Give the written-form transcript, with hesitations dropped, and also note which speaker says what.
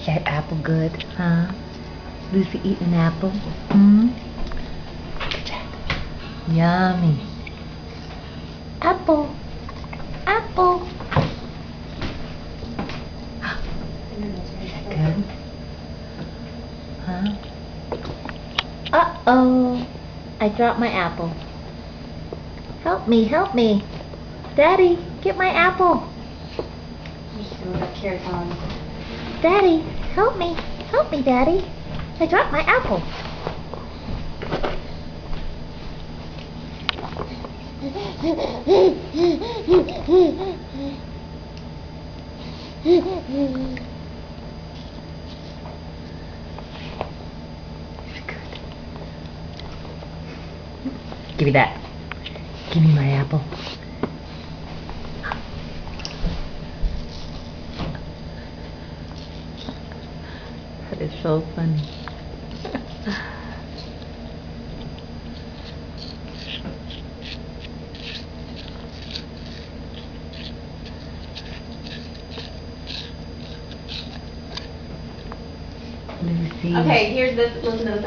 Speaker 1: that apple good, huh? Lucy eating an apple? Hmm? Good job. Yummy. Apple. Apple. Is that good? Huh? Uh-oh. I dropped my apple. Help me, help me. Daddy, get my apple. Daddy, help me. Help me, Daddy. I dropped my apple. Give me that. Give me my apple. That is so funny. Lucy.
Speaker 2: Okay, here's this. Listen to this.